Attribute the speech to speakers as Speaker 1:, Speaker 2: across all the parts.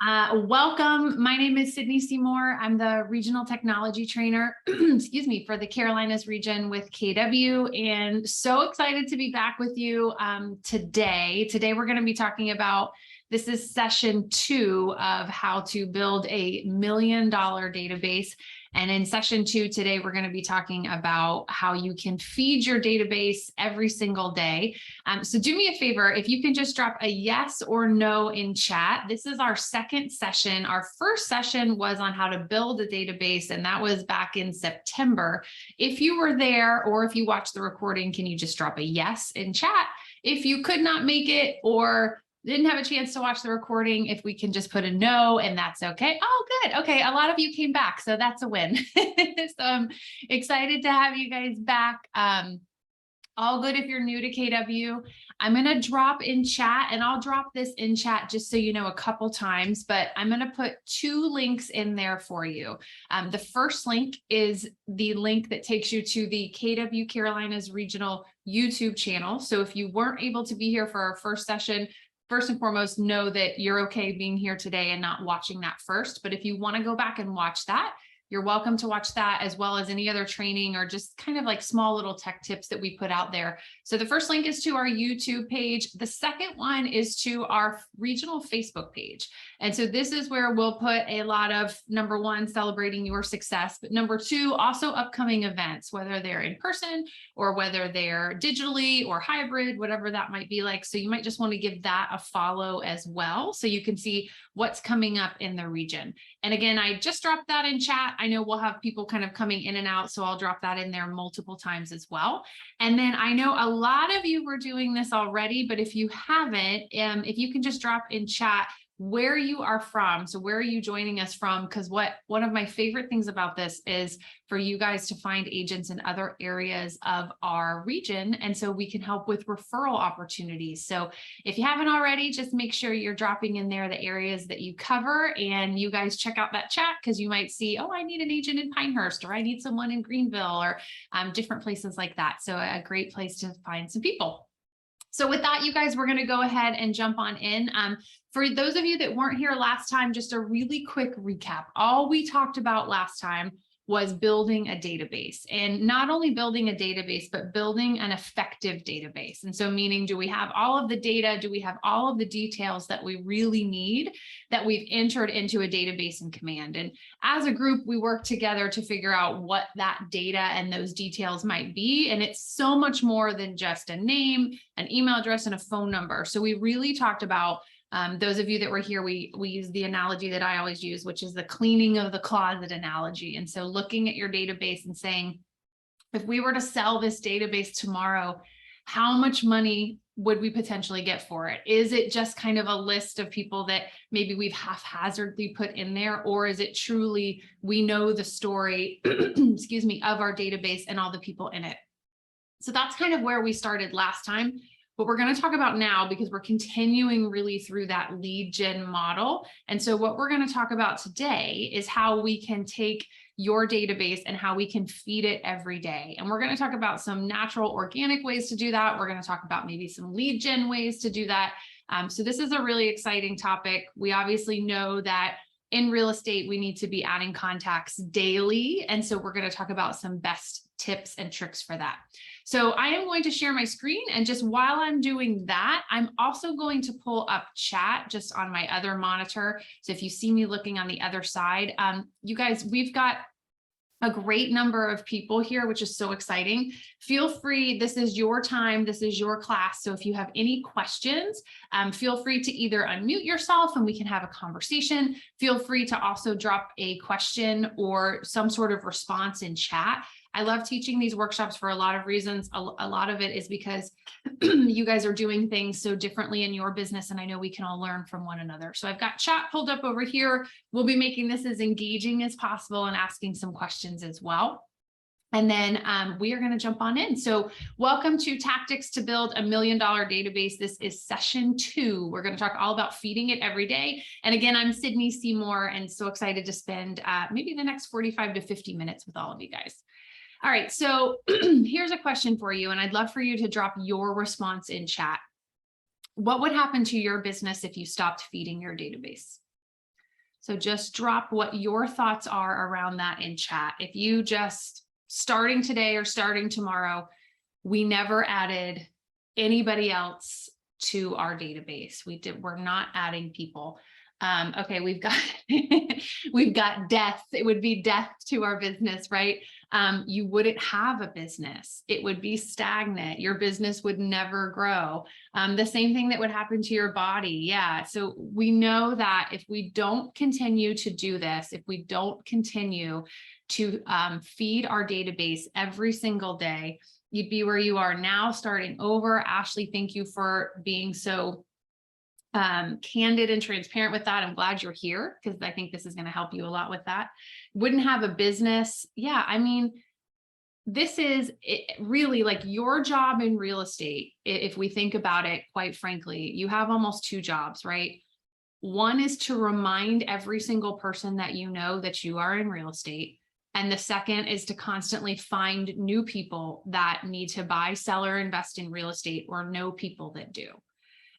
Speaker 1: Welcome. My name is Sydney Seymour. I'm the regional technology trainer, excuse me, for the Carolinas region with KW, and so excited to be back with you today. Today, we're going to be talking about, this is session 2 of how to build a $1 million database. And in session 2 today, we're going to be talking about how you can feed your database every single day. So do me a favor, if you can just drop a yes or no in chat. This is our second session. Our first session was on how to build a database, and that was back in September. If you were there or if you watched the recording, can you just drop a yes in chat? If you could not make it or didn't have a chance to watch the recording, if we can just put a no, and that's okay. Oh, good. Okay, a lot of you came back, so that's a win. So I'm excited to have you guys back. All good if you're new to KW. I'm going to drop in chat, and I'll drop this in chat just so you know a couple times, but I'm going to put 2 links in there for you. The first link is the link that takes you to the KW Carolinas Regional YouTube channel. So if you weren't able to be here for our first session, first and foremost, know that you're okay being here today and not watching that first. But if you want to go back and watch that, you're welcome to watch that, as well as any other training or just kind of like small little tech tips that we put out there. So the first link is to our YouTube page. The second one is to our regional Facebook page. And so this is where we'll put a lot of, number 1, celebrating your success, but number 2, also upcoming events, whether they're in person or whether they're digitally or hybrid, whatever that might be like. So you might just want to give that a follow as well, so you can see what's coming up in the region. And again, I just dropped that in chat. I know we'll have people kind of coming in and out, so I'll drop that in there multiple times as well. And then I know a lot of you were doing this already, but if you haven't, if you can just drop in chat where you are from. So where are you joining us from? Because one of my favorite things about this is for you guys to find agents in other areas of our region. And so we can help with referral opportunities. So if you haven't already, just make sure you're dropping in there the areas that you cover, and you guys check out that chat, because you might see, oh, I need an agent in Pinehurst, or I need someone in Greenville, or different places like that. So a great place to find some people. So with that, you guys, we're going to go ahead and jump on in. For those of you that weren't here last time, just a really quick recap. All we talked about last time was building a database, and not only building a database, but building an effective database. And so meaning, do we have all of the data? Do we have all of the details that we really need that we've entered into a database in Command? And as a group, we work together to figure out what that data and those details might be. And it's so much more than just a name, an email address, and a phone number. So we really talked about, those of you that were here, we use the analogy that I always use, which is the cleaning of the closet analogy. And so looking at your database and saying, if we were to sell this database tomorrow, how much money would we potentially get for it? Is it just kind of a list of people that maybe we've haphazardly put in there? Or is it truly, we know the story, excuse me, of our database and all the people in it? So that's kind of where we started last time. What we're going to talk about now, because we're continuing really through that lead gen model. And so what we're going to talk about today is how we can take your database and how we can feed it every day. And we're going to talk about some natural organic ways to do that. We're going to talk about maybe some lead gen ways to do that. So this is a really exciting topic. We obviously know that in real estate, we need to be adding contacts daily. And so we're going to talk about some best tips and tricks for that. So I am going to share my screen, and just while I'm doing that, I'm also going to pull up chat just on my other monitor. So if you see me looking on the other side, you guys, we've got a great number of people here, which is so exciting. Feel free, this is your time, this is your class. So if you have any questions, feel free to either unmute yourself and we can have a conversation. Feel free to also drop a question or some sort of response in chat. I love teaching these workshops for a lot of reasons. A lot of it is because you guys are doing things so differently in your business, and I know we can all learn from one another. So I've got chat pulled up over here. We'll be making this as engaging as possible and asking some questions as well. And then we are going to jump on in. So welcome to Tactics to Build a $1 Million Database. This is session 2. We're going to talk all about feeding it every day. And again, I'm Sydney Seymour, and so excited to spend maybe the next 45 to 50 minutes with all of you guys. All right, so here's a question for you, and I'd love for you to drop your response in chat. What would happen to your business if you stopped feeding your database? So just drop what your thoughts are around that in chat. If you just starting today or starting tomorrow, we never added anybody else to our database. We're not adding people. Okay, we've got we've got death. It would be death to our business, right? You wouldn't have a business. It would be stagnant. Your business would never grow. The same thing that would happen to your body. Yeah. So we know that if we don't continue to do this, if we don't continue to feed our database every single day, you'd be where you are now, starting over. Ashley, thank you for being so candid and transparent with that. I'm glad you're here because I think this is going to help you a lot with that. Wouldn't have a business. Yeah. I mean, this is really like your job in real estate. If we think about it, quite frankly, you have almost two jobs, right? One is to remind every single person that you know that you are in real estate. And the second is to constantly find new people that need to buy, sell, or invest in real estate, or know people that do.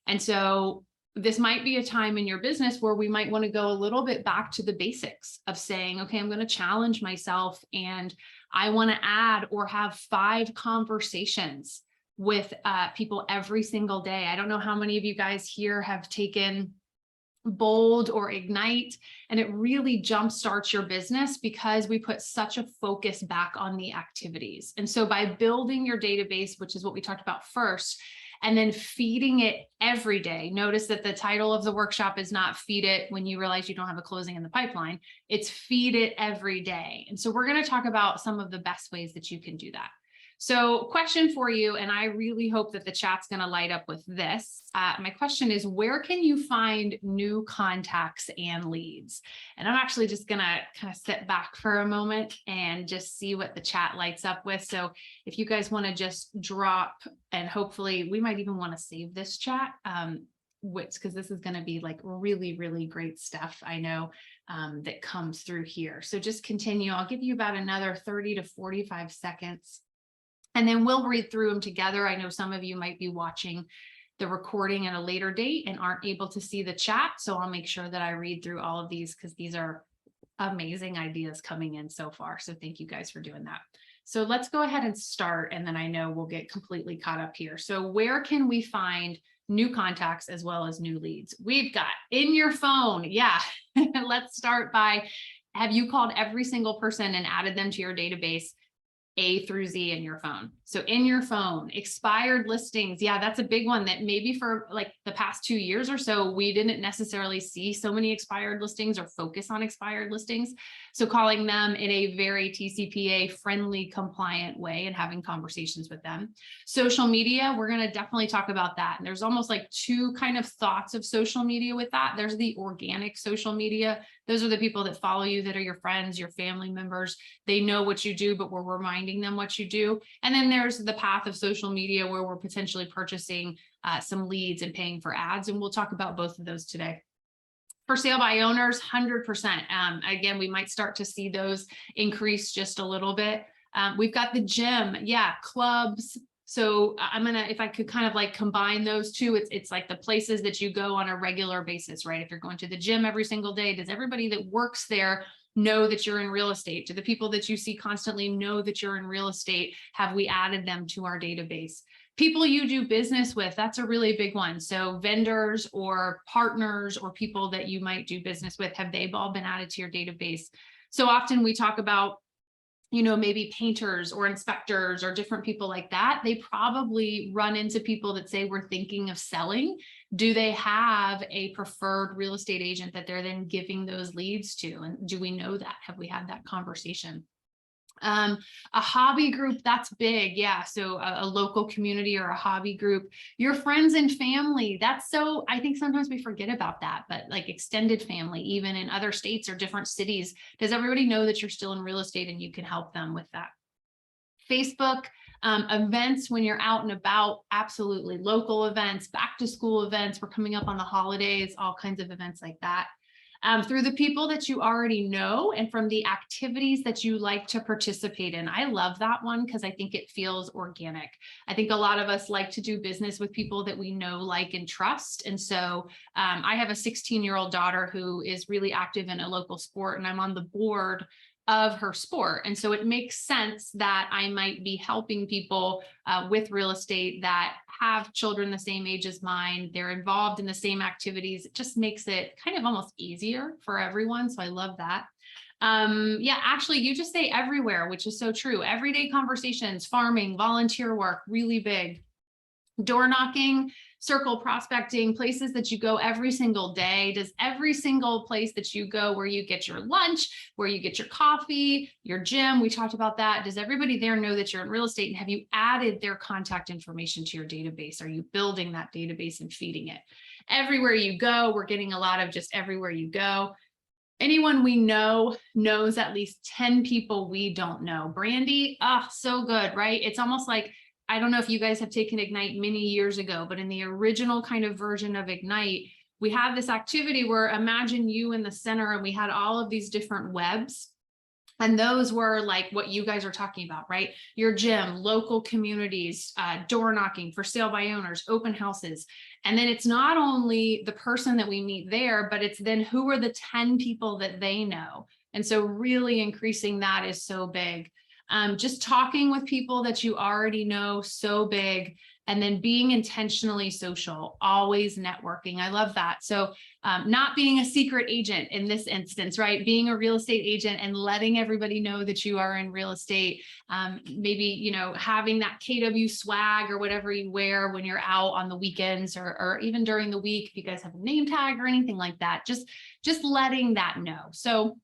Speaker 1: And so this might be a time in your business where we might want to go a little bit back to the basics of saying, okay, I'm going to challenge myself and I want to add or have 5 conversations with people every single day. I don't know how many of you guys here have taken Bold or Ignite, and it really jumpstarts your business because we put such a focus back on the activities. And so by building your database, which is what we talked about first, and then feeding it every day. Notice that the title of the workshop is not feed it when you realize you don't have a closing in the pipeline. It's feed it every day. And so we're going to talk about some of the best ways that you can do that. So question for you, and I really hope that the chat's going to light up with this. My question is, where can you find new contacts and leads? And I'm actually just going to kind of sit back for a moment and just see what the chat lights up with. So if you guys want to just drop, and hopefully we might even want to save this chat, because this is going to be like really, really great stuff, I know, that comes through here. So just continue. I'll give you about another 30 to 45 seconds. And then we'll read through them together. I know some of you might be watching the recording at a later date and aren't able to see the chat. So I'll make sure that I read through all of these because these are amazing ideas coming in so far. So thank you guys for doing that. So let's go ahead and start. And then I know we'll get completely caught up here. So where can we find new contacts as well as new leads? We've got in your phone. Yeah. Let's start by, have you called every single person and added them to your database A through Z in your phone? So in your phone, expired listings. Yeah, that's a big one that maybe for like the past 2 years or so, we didn't necessarily see so many expired listings or focus on expired listings. So calling them in a very TCPA friendly, compliant way and having conversations with them. Social media, we're going to definitely talk about that. And there's almost like 2 kind of thoughts of social media with that. There's the organic social media. Those are the people that follow you, that are your friends, your family members. They know what you do, but we're reminding them what you do. And then there's the path of social media where we're potentially purchasing some leads and paying for ads. And we'll talk about both of those today. For sale by owners, 100%. Again, we might start to see those increase just a little bit. We've got the gym. Yeah, clubs. So if I could kind of like combine those two, it's like the places that you go on a regular basis, right? If you're going to the gym every single day, does everybody that works there know that you're in real estate? Do the people that you see constantly know that you're in real estate? Have we added them to our database? People you do business with, that's a really big one. So vendors or partners or people that you might do business with, have they all been added to your database? So often we talk about, maybe painters or inspectors or different people like that. They probably run into people that say, we're thinking of selling. Do they have a preferred real estate agent that they're then giving those leads to? And do we know that? Have we had that conversation? A hobby group, that's big. Yeah. So a local community or a hobby group, your friends and family, I think sometimes we forget about that, but like extended family, even in other states or different cities, does everybody know that you're still in real estate and you can help them with that? Facebook, events when you're out and about, absolutely. Local events, back to school events, we're coming up on the holidays, all kinds of events like that. through the people that you already know and from the activities that you like to participate in. I love that one because I think it feels organic. I think a lot of us like to do business with people that we know, like, and trust. And so I have a 16-year-old daughter who is really active in a local sport, and I'm on the board of her sport. And so it makes sense that I might be helping people with real estate that have children the same age as mine. They're involved in the same activities. It just makes it kind of almost easier for everyone. So I love that. Yeah, actually, you just say everywhere, which is so true. Everyday conversations, farming, volunteer work, really big. Door knocking, circle prospecting, places that you go every single day. Does every single place that you go, where you get your lunch, where you get your coffee, your gym, we talked about that. Does everybody there know that you're in real estate, and have you added their contact information to your database? Are you building that database and feeding it? Everywhere you go, we're getting a lot of just everywhere you go. Anyone we know knows at least 10 people we don't know. Brandy, so good, right? It's almost like, I don't know if you guys have taken Ignite many years ago, but in the original kind of version of Ignite, we had this activity where imagine you in the center, and we had all of these different webs. And those were like what you guys are talking about, right? Your gym, local communities, door knocking, for sale by owners, open houses. And then it's not only the person that we meet there, but it's then who are the 10 people that they know. And so really increasing that is so big. Just talking with people that you already know, so big. And then being intentionally social, always networking. I love that. So not being a secret agent in this instance, right? Being a real estate agent and letting everybody know that you are in real estate. Maybe, you know, having that KW swag or whatever you wear when you're out on the weekends, or even during the week, if you guys have a name tag or anything like that, just letting that know. So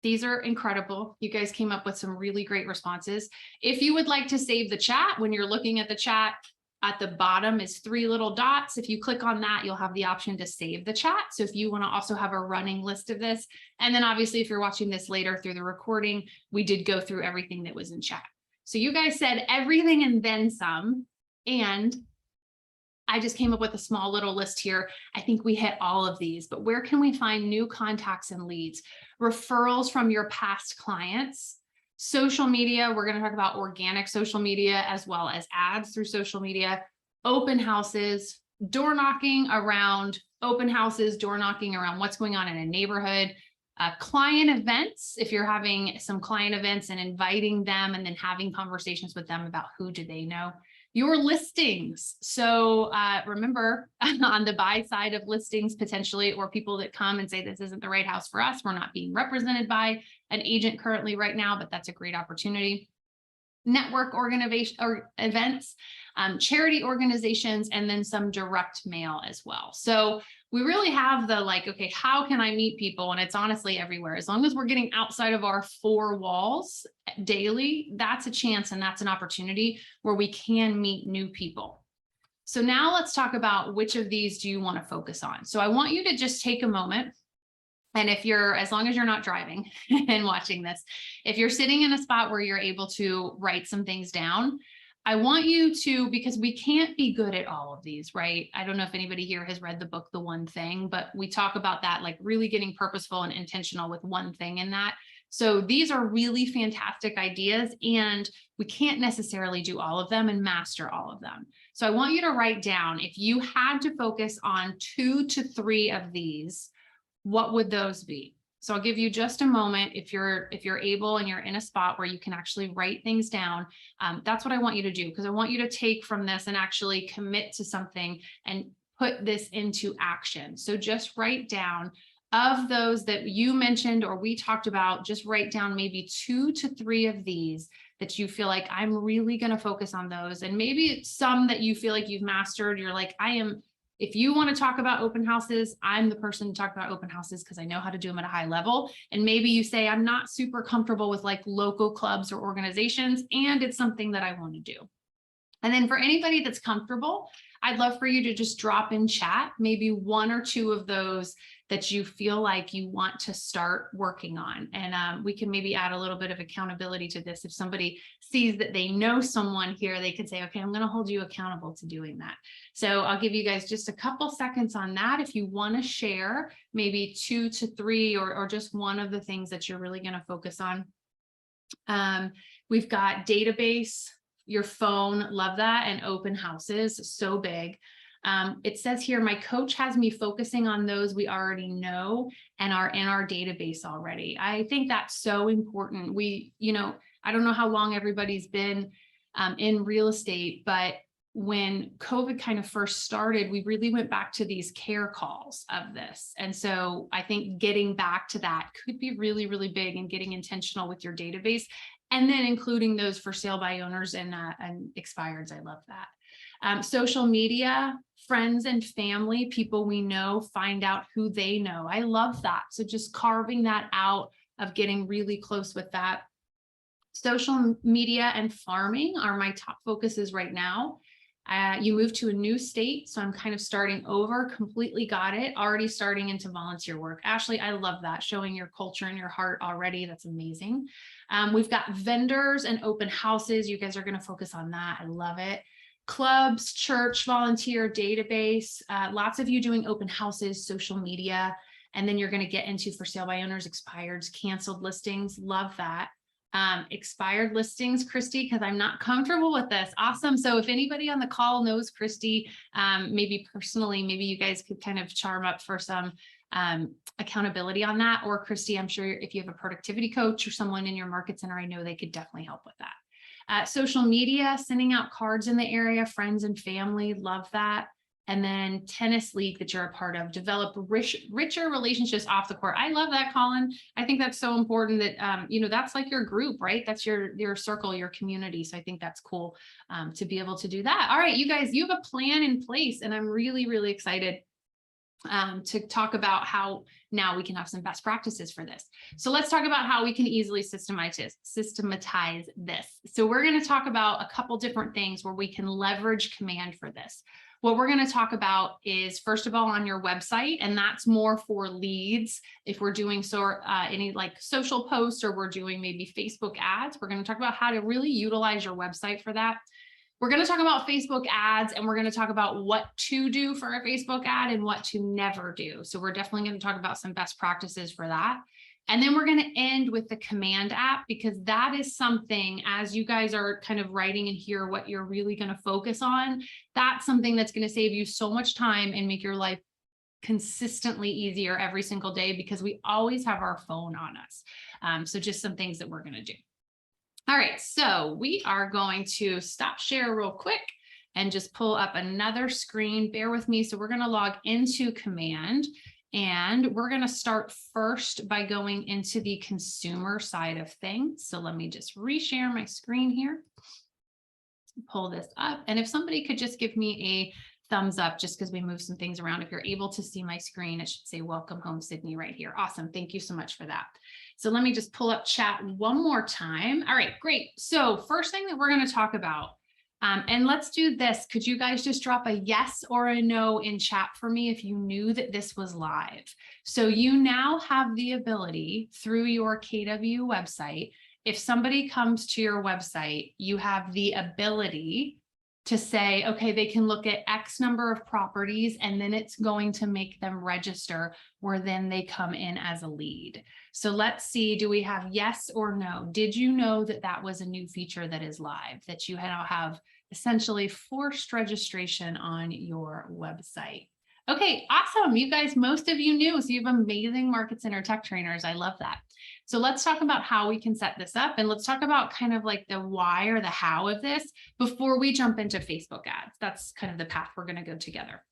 Speaker 1: these are incredible. You guys came up with some really great responses. If you would like to save the chat, when you're looking at the chat, at the bottom is 3 little dots. If you click on that, you'll have the option to save the chat. So if you want to also have a running list of this, and then obviously if you're watching this later through the recording, we did go through everything that was in chat. So you guys said everything and then some, and I just came up with a small little list here. I think we hit all of these, but where can we find new contacts and leads? Referrals from your past clients, social media. We're going to talk about organic social media as well as ads through social media, open houses, door knocking around open houses, door knocking around what's going on in a neighborhood, client events. If you're having some client events and inviting them and then having conversations with them about who do they know. Your listings. So remember, on the buy side of listings, potentially, or people that come and say, this isn't the right house for us, we're not being represented by an agent currently right now, but that's a great opportunity. Network organization or events, charity organizations, and then some direct mail as well. So we really have the like, okay, how can I meet people? And it's honestly everywhere. As long as we're getting outside of our 4 walls daily, that's a chance and that's an opportunity where we can meet new people. So now let's talk about which of these do you want to focus on? So I want you to just take a moment. And if you're, as long as you're not driving and watching this, if you're sitting in a spot where you're able to write some things down, I want you to, because we can't be good at all of these, right? I don't know if anybody here has read the book, The One Thing, but we talk about that, like really getting purposeful and intentional with one thing in that. So these are really fantastic ideas, and we can't necessarily do all of them and master all of them. So I want you to write down, if you had to focus on 2 to 3 of these, what would those be? So I'll give you just a moment. If you're able and you're in a spot where you can actually write things down, that's what I want you to do, because I want you to take from this and actually commit to something and put this into action. So just write down, of those that you mentioned or we talked about, just write down maybe 2 to 3 of these that you feel like, I'm really going to focus on those. And maybe some that you feel like you've mastered. You're like, if you want to talk about open houses, I'm the person to talk about open houses because I know how to do them at a high level. And maybe you say, I'm not super comfortable with like local clubs or organizations, and it's something that I want to do. And then for anybody that's comfortable, I'd love for you to just drop in chat, maybe one or two of those that you feel like you want to start working on. And we can maybe add a little bit of accountability to this. If somebody sees that they know someone here, they could say, okay, I'm going to hold you accountable to doing that. So I'll give you guys just a couple seconds on that. If you want to share maybe 2 to 3 or just one of the things that you're really going to focus on. We've got database, your phone, love that, and open houses, so big. It says here, my coach has me focusing on those we already know and are in our database already. I think that's so important. I don't know how long everybody's been in real estate, but when COVID kind of first started, we really went back to these care calls of this. And so I think getting back to that could be really, really big, and getting intentional with your database, and then including those for sale by owners and expireds. I love that. Social media, friends and family, people we know, find out who they know. I love that. So just carving that out of getting really close with that. Social media and farming are my top focuses right now. You moved to a new state, so I'm kind of starting over, completely got it, already starting into volunteer work. Ashley, I love that, showing your culture and your heart already. That's amazing. We've got vendors and open houses. You guys are going to focus on that. I love it. Clubs, church, volunteer, database, lots of you doing open houses, social media, and then you're going to get into for sale by owners, expireds, canceled listings. Love that. Expired listings, Christy, because I'm not comfortable with this. Awesome. So if anybody on the call knows Christy, maybe personally, maybe you guys could kind of charm up for some accountability on that. Or Christy, I'm sure if you have a productivity coach or someone in your market center, I know they could definitely help with that. Social media, sending out cards in the area, friends and family, love that. And then tennis league that you're a part of, develop richer relationships off the court. I love that, Colin. I think that's so important that, that's like your group, right? That's your circle, your community. So I think that's cool to be able to do that. All right, you guys, you have a plan in place, and I'm really, really excited to talk about how now we can have some best practices for this. So let's talk about how we can easily systematize this. So we're going to talk about a couple different things where we can leverage Command for this. What we're going to talk about is, first of all, on your website, and that's more for leads. If we're doing any like social posts, or we're doing maybe Facebook ads, we're going to talk about how to really utilize your website for that. We're going to talk about Facebook ads, and we're going to talk about what to do for a Facebook ad and what to never do. So we're definitely going to talk about some best practices for that. And then we're going to end with the Command app, because that is something, as you guys are kind of writing in here what you're really going to focus on, that's something that's going to save you so much time and make your life consistently easier every single day, because we always have our phone on us. So just some things that we're going to do. All right, so we are going to stop share real quick and just pull up another screen. Bear with me. So we're going to log into Command. And we're going to start first by going into the consumer side of things. So let me just reshare my screen here, pull this up. And if somebody could just give me a thumbs up, just because we moved some things around. If you're able to see my screen, it should say welcome home, Sydney, right here. Awesome. Thank you so much for that. So let me just pull up chat one more time. All right, great. So first thing that we're going to talk about, and let's do this. Could you guys just drop a yes or a no in chat for me if you knew that this was live? So you now have the ability through your KW website. If somebody comes to your website, you have the ability to say, okay, they can look at X number of properties, and then it's going to make them register, where then they come in as a lead. So let's see, do we have yes or no? Did you know that that was a new feature that is live, that you now have essentially forced registration on your website? Okay, awesome. You guys, most of you knew, so you have amazing Market Center tech trainers. I love that. So let's talk about how we can set this up, and let's talk about kind of like the why or the how of this before we jump into Facebook ads. That's kind of the path we're going to go together.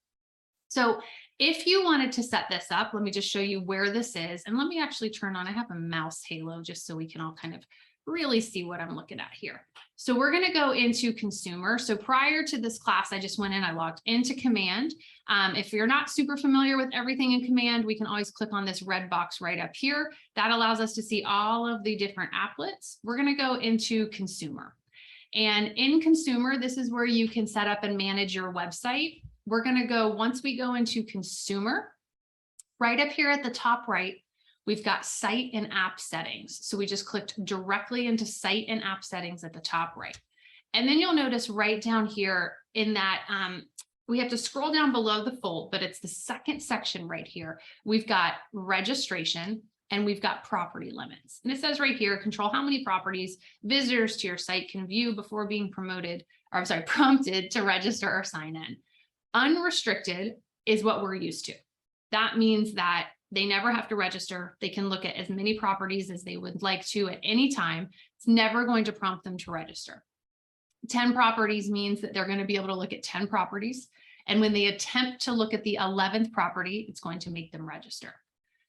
Speaker 1: So if you wanted to set this up, let me just show you where this is. And let me actually turn on, I have a mouse halo just so we can all kind of really see what I'm looking at here. So we're going to go into consumer. So prior to this class, I just went in, I logged into Command. If you're not super familiar with everything in Command, we can always click on this red box right up here. That allows us to see all of the different applets. We're going to go into consumer. And in consumer, this is where you can set up and manage your website. We're going to go, once we go into consumer, right up here at the top right, we've got site and app settings. So we just clicked directly into site and app settings at the top right. And then you'll notice right down here in that, we have to scroll down below the fold, but it's the second section right here. We've got registration and we've got property limits. And it says right here, control how many properties visitors to your site can view before being prompted to register or sign in. Unrestricted is what we're used to. That means that they never have to register. They can look at as many properties as they would like to at any time. It's never going to prompt them to register. 10 properties means that they're going to be able to look at 10 properties. And when they attempt to look at the 11th property, it's going to make them register.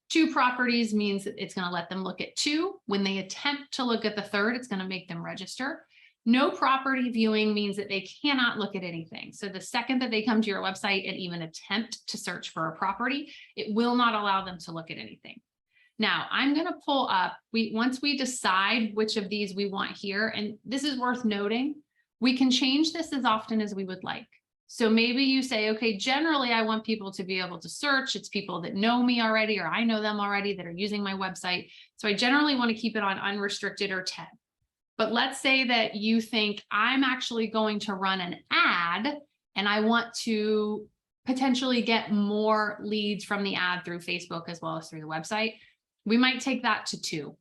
Speaker 1: 2 properties means that it's going to let them look at 2. When they attempt to look at the 3rd, it's going to make them register. No property viewing means that they cannot look at anything. So the second that they come to your website and even attempt to search for a property, it will not allow them to look at anything. Now I'm going to pull up, once we decide which of these we want here, and this is worth noting, we can change this as often as we would like. So maybe you say, okay, generally I want people to be able to search. It's people that know me already, or I know them already that are using my website. So I generally want to keep it on unrestricted or 10. But let's say that you think I'm actually going to run an ad and I want to potentially get more leads from the ad through Facebook as well as through the website. We might take that to 2.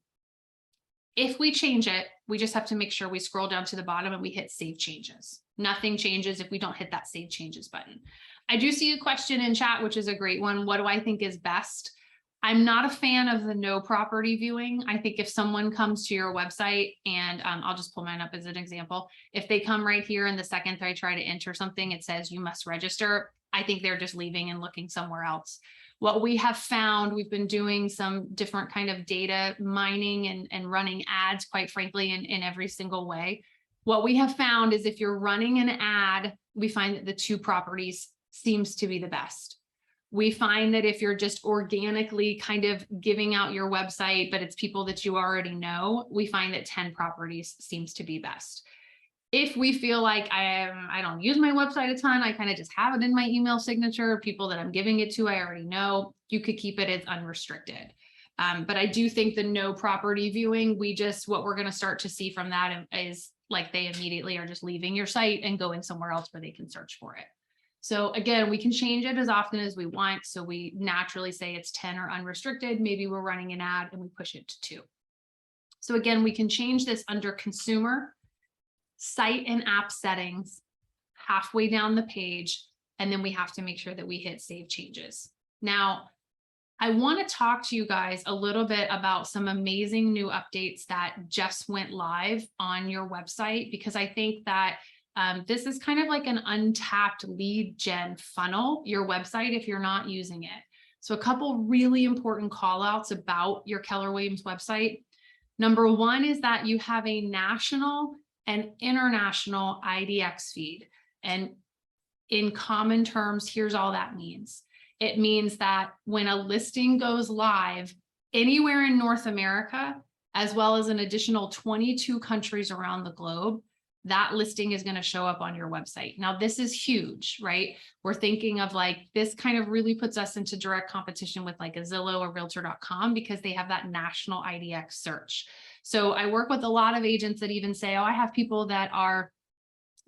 Speaker 1: If we change it, we just have to make sure we scroll down to the bottom and we hit save changes. Nothing changes if we don't hit that save changes button. I do see a question in chat, which is a great one. What do I think is best? I'm not a fan of the no property viewing. I think if someone comes to your website and I'll just pull mine up as an example. If they come right here and the second I try to enter something, it says you must register. I think they're just leaving and looking somewhere else. What we have found, we've been doing some different kind of data mining and running ads, quite frankly, in every single way. What we have found is if you're running an ad, we find that the 2 properties seems to be the best. We find that if you're just organically kind of giving out your website, but it's people that you already know, we find that 10 properties seems to be best. If we feel like I don't use my website a ton, I kind of just have it in my email signature, people that I'm giving it to, I already know, you could keep it as unrestricted. But I do think the no property viewing, what we're going to start to see from that is like they immediately are just leaving your site and going somewhere else where they can search for it. So again, we can change it as often as we want. So we naturally say it's 10 or unrestricted. Maybe we're running an ad and we push it to 2. So again, we can change this under consumer, site and app settings, halfway down the page, and then we have to make sure that we hit save changes. Now, I want to talk to you guys a little bit about some amazing new updates that just went live on your website, because I think that this is kind of like an untapped lead gen funnel, your website, if you're not using it. So a couple really important call outs about your Keller Williams website. Number 1 is that you have a national and international IDX feed. And in common terms, here's all that means. It means that when a listing goes live anywhere in North America, as well as an additional 22 countries around the globe, that listing is going to show up on your website. Now, this is huge, right? We're thinking of like, this kind of really puts us into direct competition with like a Zillow or Realtor.com because they have that national IDX search. So I work with a lot of agents that even say, oh, I have people that are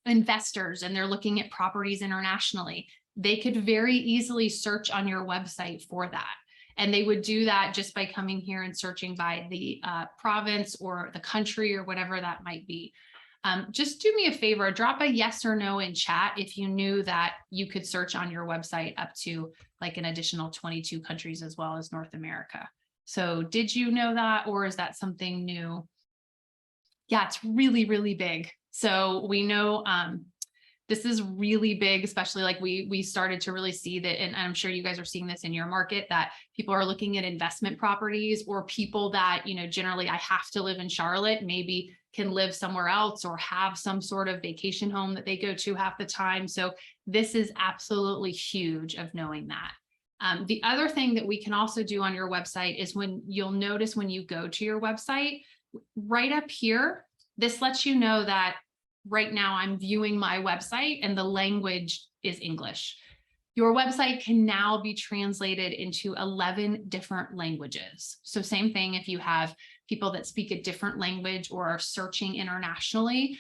Speaker 1: investors and they're looking at properties internationally. They could very easily search on your website for that. And they would do that just by coming here and searching by the province or the country or whatever that might be. Just do me a favor, drop a yes or no in chat if you knew that you could search on your website up to like an additional 22 countries as well as North America. So did you know that, or is that something new? Yeah, it's really, really big. So we know this is really big, especially like we started to really see that, and I'm sure you guys are seeing this in your market, that people are looking at investment properties, or people that, you know, generally I have to live in Charlotte, maybe can live somewhere else or have some sort of vacation home that they go to half the time. So this is absolutely huge of knowing that. The other thing that we can also do on your website is when you'll notice when you go to your website, right up here, this lets you know that right now I'm viewing my website and the language is English. Your website can now be translated into 11 different languages. So same thing if you have people that speak a different language or are searching internationally,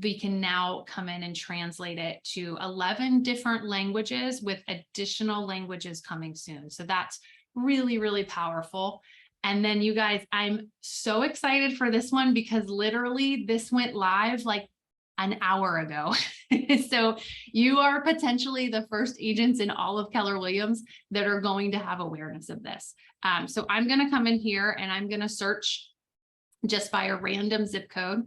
Speaker 1: we can now come in and translate it to 11 different languages with additional languages coming soon. So that's really, really powerful. And then you guys, I'm so excited for this one because literally this went live like an hour ago. So you are potentially the first agents in all of Keller Williams that are going to have awareness of this. So I'm going to come in here and I'm going to search just by a random zip code.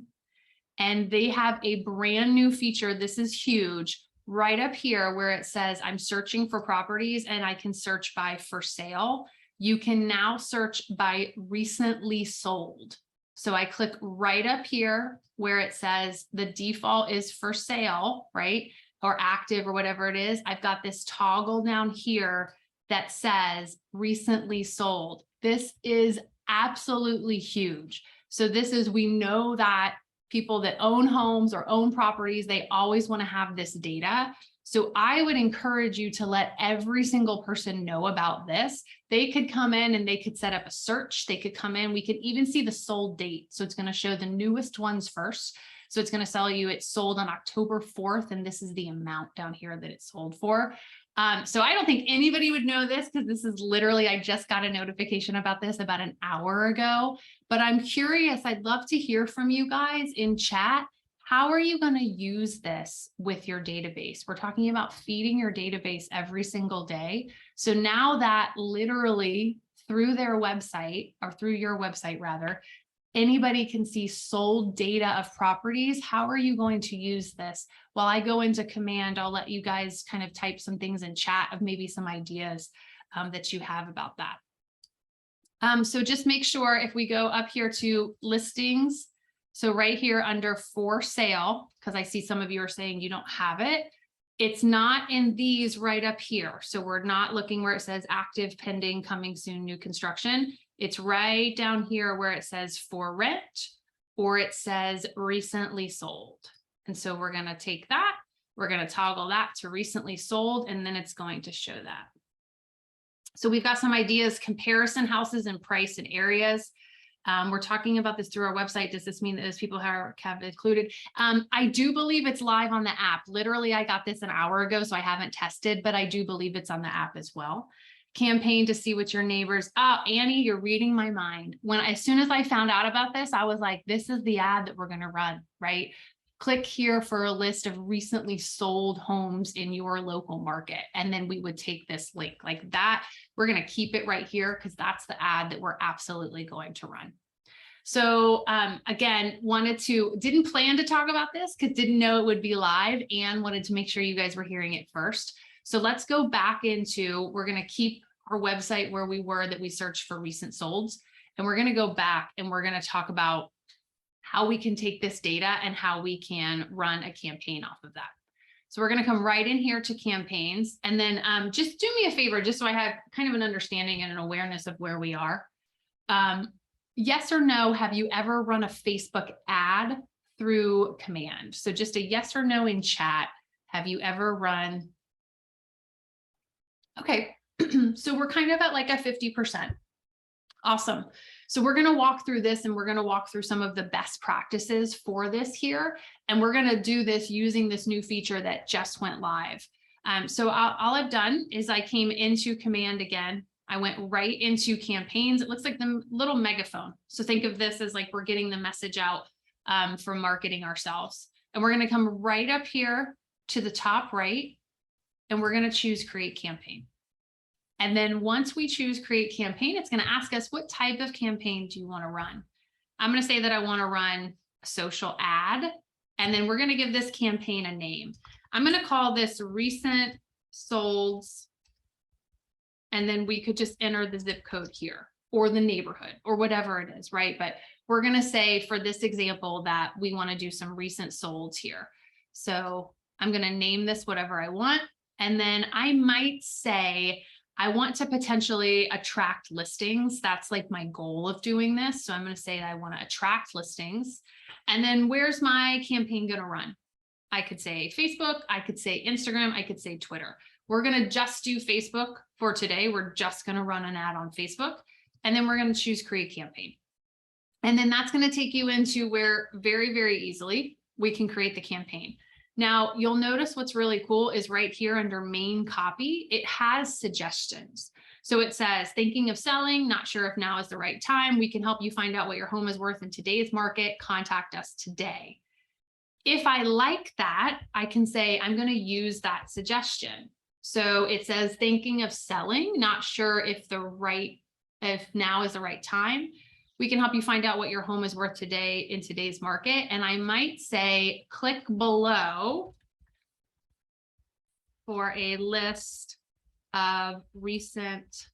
Speaker 1: And they have a brand new feature. This is huge right up here where it says I'm searching for properties and I can search by for sale. You can now search by recently sold. So I click right up here where it says the default is for sale, right? Or active or whatever it is. I've got this toggle down here that says recently sold. This is absolutely huge. So this is, we know that people that own homes or own properties, they always want to have this data. So I would encourage you to let every single person know about this. They could come in and they could set up a search. They could come in. We could even see the sold date. So it's going to show the newest ones first. So it's going to tell you it sold on October 4th. And this is the amount down here that it sold for. So I don't think anybody would know this because this is literally, I just got a notification about this about an hour ago, but I'm curious. I'd love to hear from you guys in chat. How are you going to use this with your database? We're talking about feeding your database every single day. So now that literally through their website or through your website rather, anybody can see sold data of properties. How are you going to use this? While I go into command, I'll let you guys kind of type some things in chat of maybe some ideas that you have about that. So just make sure if we go up here to listings, so right here under for sale, because I see some of you are saying you don't have it. It's not in these right up here. So we're not looking where it says active, pending, coming soon, new construction. It's right down here where it says for rent or it says recently sold. And so we're going to take that. We're going to toggle that to recently sold, and then it's going to show that. So we've got some ideas, comparison houses and price and areas. We're talking about this through our website. Does this mean that those people have included? I do believe it's live on the app. Literally, I got this an hour ago, so I haven't tested, but I do believe it's on the app as well. Campaign to see what your neighbors. Oh, Annie, you're reading my mind. As soon as I found out about this, I was like, this is the ad that we're going to run, right? Click here for a list of recently sold homes in your local market. And then we would take this link like that. We're going to keep it right here because that's the ad that we're absolutely going to run. So again, didn't plan to talk about this because didn't know it would be live and wanted to make sure you guys were hearing it first. So let's go back into, we're going to keep our website where we were that we searched for recent solds. And we're going to go back and we're going to talk about how we can take this data and how we can run a campaign off of that. So we're going to come right in here to campaigns and then just do me a favor, just so I have kind of an understanding and an awareness of where we are. Yes or no, have you ever run a Facebook ad through command? So just a yes or no in chat. Have you ever run? Okay, so we're kind of at like a 50%. Awesome. So we're going to walk through this and we're going to walk through some of the best practices for this here. And we're going to do this using this new feature that just went live. So all I've done is I came into command again. I went right into campaigns. It looks like the little megaphone. So think of this as like we're getting the message out from marketing ourselves. And we're going to come right up here to the top right. And we're going to choose create campaign. And then once we choose create campaign, it's going to ask us what type of campaign do you want to run? I'm going to say that I want to run a social ad. And then we're going to give this campaign a name. I'm going to call this recent solds. And then we could just enter the zip code here or the neighborhood or whatever it is, right? But we're going to say for this example that we want to do some recent solds here. So I'm going to name this whatever I want. And then I might say, I want to potentially attract listings. That's like my goal of doing this. So I'm going to say that I want to attract listings. And then where's my campaign going to run? I could say Facebook, I could say Instagram, I could say Twitter. We're going to just do Facebook for today. We're just going to run an ad on Facebook, and then we're going to choose create campaign. And then that's going to take you into where very, very easily we can create the campaign. Now, you'll notice what's really cool is right here under main copy, it has suggestions. So it says, thinking of selling, not sure if now is the right time. We can help you find out what your home is worth in today's market. Contact us today. If I like that, I can say, I'm going to use that suggestion. So it says, thinking of selling, not sure if now is the right time. We can help you find out what your home is worth today in today's market. And I might say, click below for a list of recent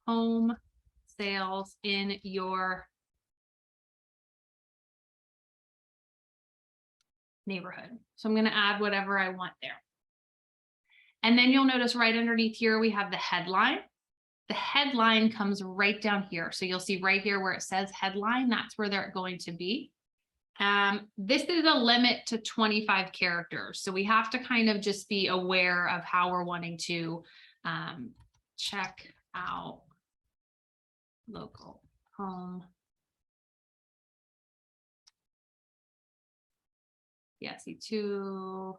Speaker 1: home sales in your neighborhood. So I'm going to add whatever I want there. And then you'll notice right underneath here, we have the headline. The headline comes right down here. So you'll see right here where it says headline, that's where they're going to be. This is a limit to 25 characters. So we have to kind of just be aware of how we're wanting to check out local home. Yeah, see two.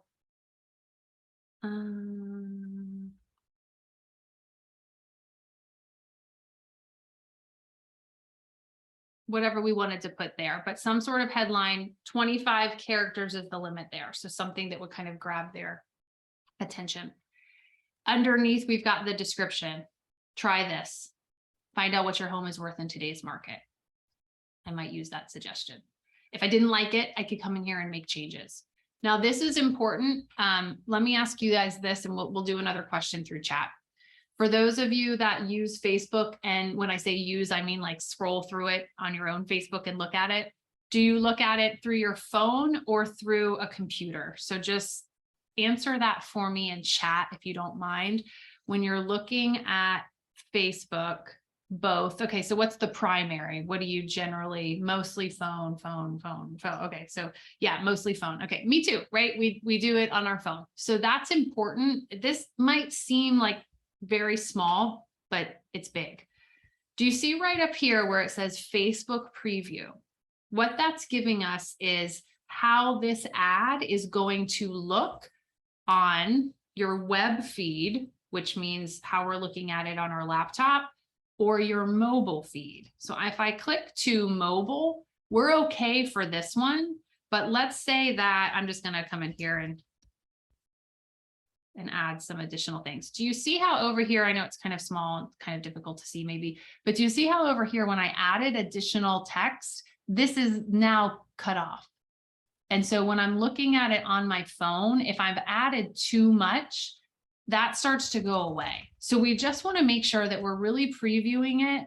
Speaker 1: Whatever we wanted to put there, but some sort of headline, 25 characters is the limit there. So something that would kind of grab their attention. Underneath, we've got the description. Try this. Find out what your home is worth in today's market. I might use that suggestion. If I didn't like it, I could come in here and make changes. Now, this is important. Let me ask you guys this, and we'll do another question through chat. For those of you that use Facebook, and when I say use, I mean like scroll through it on your own Facebook and look at it. Do you look at it through your phone or through a computer? So just answer that for me in chat if you don't mind. When you're looking at Facebook, both. Okay, so what's the primary? What do you generally, mostly phone. Okay, so yeah, mostly phone. Okay, me too, right? We do it on our phone. So that's important. This might seem like very small, but it's big. Do you see right up here where it says Facebook preview? What that's giving us is how this ad is going to look on your web feed, which means how we're looking at it on our laptop, or your mobile feed. So if I click to mobile, we're okay for this one, but let's say that I'm just gonna come in here and add some additional things. Do you see how over here, I know it's kind of small, kind of difficult to see maybe, but do you see how over here, when I added additional text, this is now cut off. And so when I'm looking at it on my phone, if I've added too much, that starts to go away. So we just want to make sure that we're really previewing it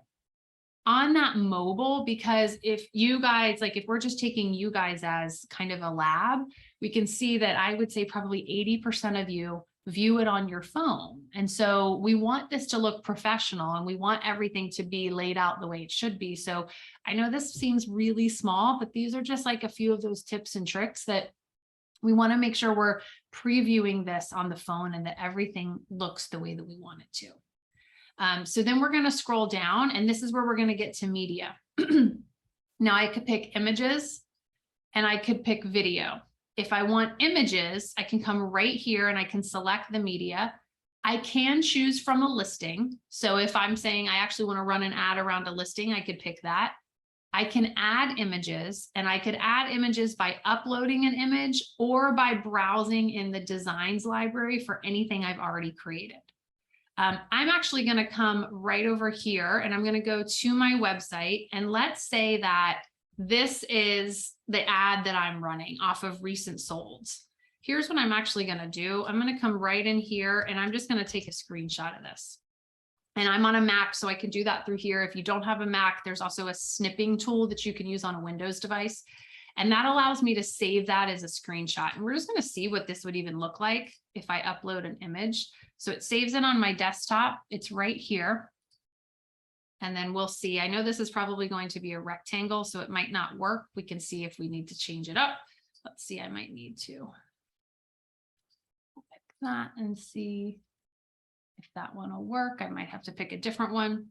Speaker 1: on that mobile, because if you guys, like if we're just taking you guys as kind of a lab, we can see that I would say probably 80% of you view it on your phone. And so we want this to look professional, and we want everything to be laid out the way it should be. So I know this seems really small, but these are just like a few of those tips and tricks that we want to make sure we're previewing this on the phone and that everything looks the way that we want it to. So then we're going to scroll down, and this is where we're going to get to media. Now I could pick images and I could pick video. If I want images, I can come right here and I can select the media. I can choose from a listing. So if I'm saying I actually want to run an ad around a listing, I could pick that. I can add images, and I could add images by uploading an image or by browsing in the designs library for anything I've already created. I'm actually going to come right over here, and I'm going to go to my website, and let's say that this is the ad that I'm running off of recent solds. Here's what I'm actually going to do. I'm going to come right in here, and I'm just going to take a screenshot of this. And I'm on a Mac, so I can do that through here. If you don't have a Mac, there's also a snipping tool that you can use on a Windows device. And that allows me to save that as a screenshot. And we're just going to see what this would even look like if I upload an image. So it saves it on my desktop. It's right here. And then we'll see. I know this is probably going to be a rectangle, so it might not work. We can see if we need to change it up. Let's see, I might need to pick that and see if that one will work. I might have to pick a different one.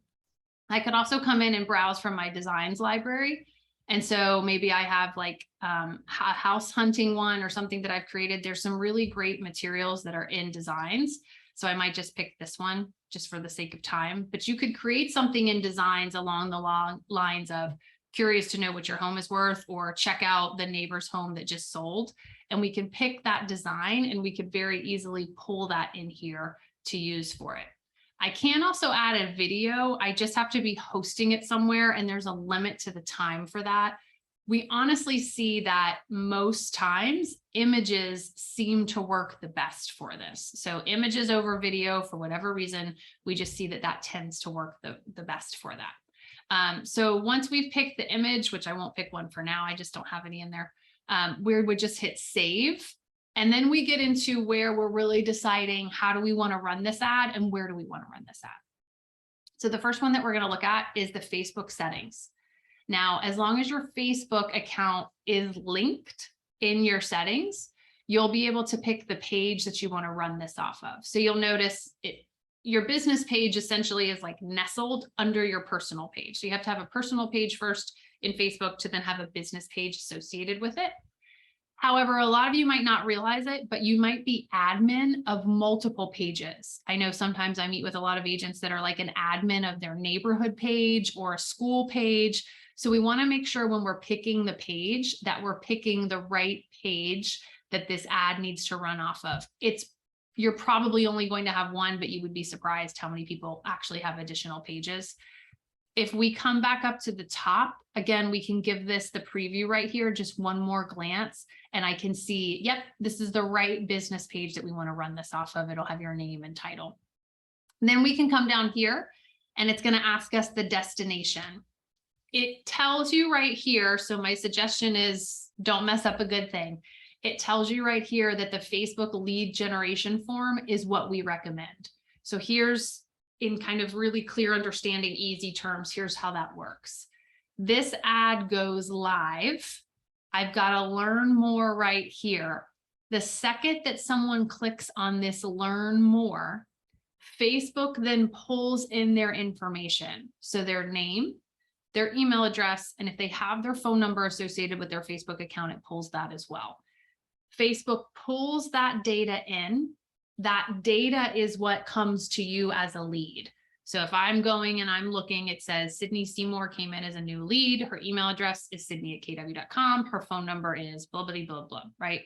Speaker 1: I could also come in and browse from my designs library. And so maybe I have like a house hunting one or something that I've created. There's some really great materials that are in designs. So I might just pick this one just for the sake of time, but you could create something in designs along the long lines of curious to know what your home is worth, or check out the neighbor's home that just sold. And we can pick that design and we could very easily pull that in here to use for it. I can also add a video. I just have to be hosting it somewhere, and there's a limit to the time for that. We honestly see that most times images seem to work the best for this. So images over video, for whatever reason, we just see that that tends to work the best for that. So once we've picked the image, which I won't pick one for now, I just don't have any in there, we would just hit save. And then we get into where we're really deciding how do we want to run this ad and where do we want to run this ad. So the first one that we're going to look at is the Facebook settings. Now, as long as your Facebook account is linked in your settings, you'll be able to pick the page that you want to run this off of. So you'll notice your business page essentially is like nestled under your personal page. So you have to have a personal page first in Facebook to then have a business page associated with it. However, a lot of you might not realize it, but you might be admin of multiple pages. I know sometimes I meet with a lot of agents that are like an admin of their neighborhood page or a school page. So we want to make sure when we're picking the page that we're picking the right page that this ad needs to run off of. You're probably only going to have one, but you would be surprised how many people actually have additional pages. If we come back up to the top, again, we can give this the preview right here, just one more glance, and I can see, yep, this is the right business page that we want to run this off of. It'll have your name and title. And then we can come down here and it's going to ask us the destination. It tells you right here. So my suggestion is don't mess up a good thing. It tells you right here that the Facebook lead generation form is what we recommend. So here's, in kind of really clear understanding, easy terms, here's how that works. This ad goes live. I've got to learn more right here. The second that someone clicks on this learn more, Facebook then pulls in their information. So their name, their email address, and if they have their phone number associated with their Facebook account, it pulls that as well. Facebook pulls that data in. That data is what comes to you as a lead. So if I'm going and I'm looking, it says Sydney Seymour came in as a new lead. Her email address is sydney@kw.com. Her phone number is blah, blah, blah, blah, right?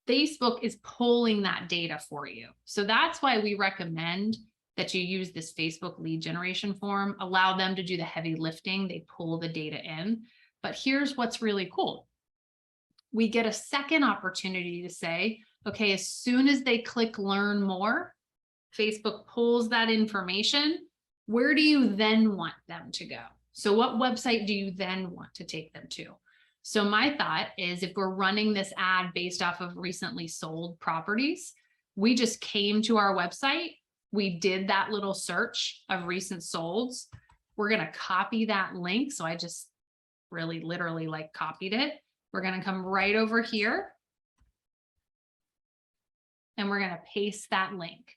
Speaker 1: Facebook is pulling that data for you. So that's why we recommend that you use this Facebook lead generation form, allow them to do the heavy lifting. They pull the data in. But here's what's really cool. We get a second opportunity to say, okay, as soon as they click learn more, Facebook pulls that information. Where do you then want them to go? So what website do you then want to take them to? So my thought is if we're running this ad based off of recently sold properties, we just came to our website, we did that little search of recent solds. We're going to copy that link. So I just really literally like copied it. We're going to come right over here and we're going to paste that link.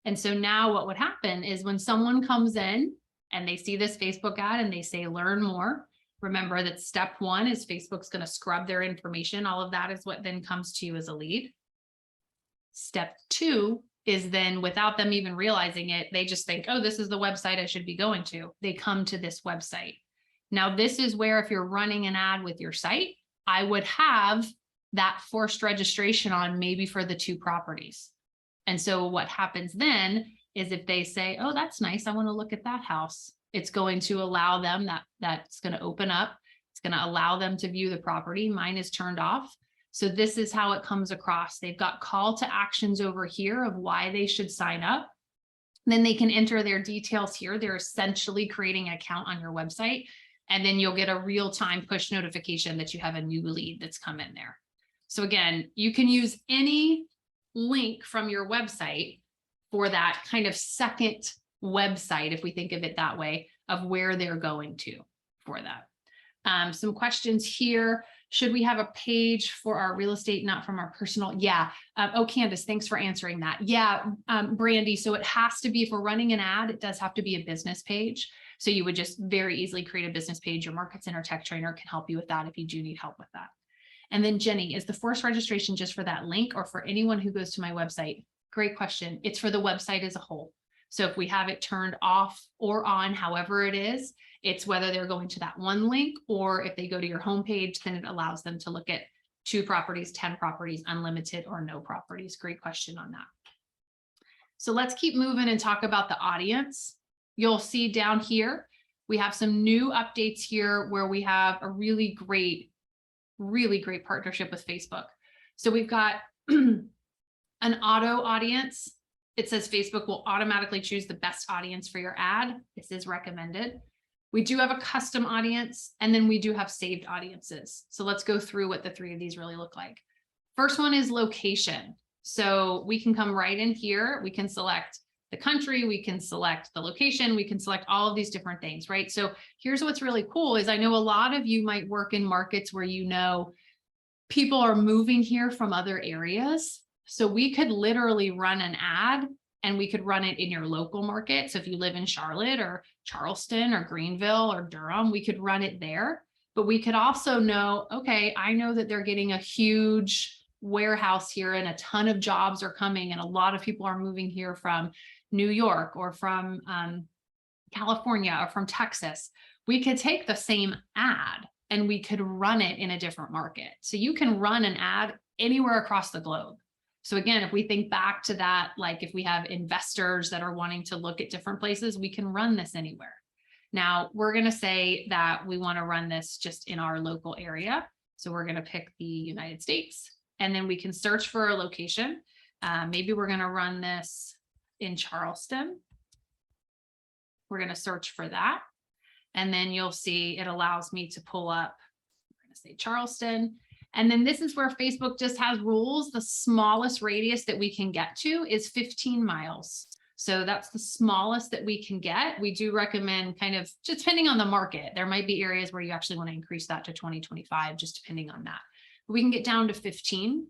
Speaker 1: And so now what would happen is when someone comes in and they see this Facebook ad and they say, learn more, remember that step one is Facebook's going to scrub their information. All of that is what then comes to you as a lead. Step two is then, without them even realizing it, they just think, oh, this is the website I should be going to. They come to this website. Now, this is where if you're running an ad with your site, I would have that forced registration on maybe for the two properties. And so what happens then is if they say, oh, that's nice, I want to look at that house, it's going to allow them that's going to open up. It's going to allow them to view the property. Mine is turned off. So this is how it comes across. They've got call to actions over here of why they should sign up. Then they can enter their details here. They're essentially creating an account on your website. And then you'll get a real-time push notification that you have a new lead that's come in there. So again, you can use any link from your website for that kind of second website, if we think of it that way, of where they're going to for that. Some questions here. Should we have a page for our real estate, not from our personal? Yeah. Oh, Candace, thanks for answering that. Yeah, Brandy. So it has to be, if we're running an ad, it does have to be a business page. So you would just very easily create a business page. Your Market Center Tech Trainer can help you with that if you do need help with that. And then Jenny, is the forced registration just for that link or for anyone who goes to my website? Great question. It's for the website as a whole. So if we have it turned off or on, however it is, it's whether they're going to that one link, or if they go to your homepage, then it allows them to look at 2 properties, 10 properties, unlimited or no properties. Great question on that. So let's keep moving and talk about the audience. You'll see down here, we have some new updates here where we have a really great partnership with Facebook. So we've got an auto audience. It says Facebook will automatically choose the best audience for your ad. This is recommended. We do have a custom audience, and then we do have saved audiences. So let's go through what the 3 of these really look like. First one is location. So we can come right in here. We can select the country, we can select the location, we can select all of these different things, right? So here's what's really cool is I know a lot of you might work in markets where you know people are moving here from other areas. So we could literally run an ad and we could run it in your local market. So if you live in Charlotte or Charleston or Greenville or Durham, we could run it there. But we could also know, okay, I know that they're getting a huge warehouse here and a ton of jobs are coming and a lot of people are moving here from New York or from California or from Texas. We could take the same ad and we could run it in a different market. So you can run an ad anywhere across the globe. So again, if we think back to that, like if we have investors that are wanting to look at different places, we can run this anywhere. Now we're going to say that we want to run this just in our local area. So we're going to pick the United States and then we can search for a location. Maybe we're going to run this in Charleston. We're going to search for that. And then you'll see it allows me to pull up, we're going to say Charleston. And then this is where Facebook just has rules. The smallest radius that we can get to is 15 miles. So that's the smallest that we can get. We do recommend kind of just depending on the market. There might be areas where you actually want to increase that to 20, 25, just depending on that. But we can get down to 15.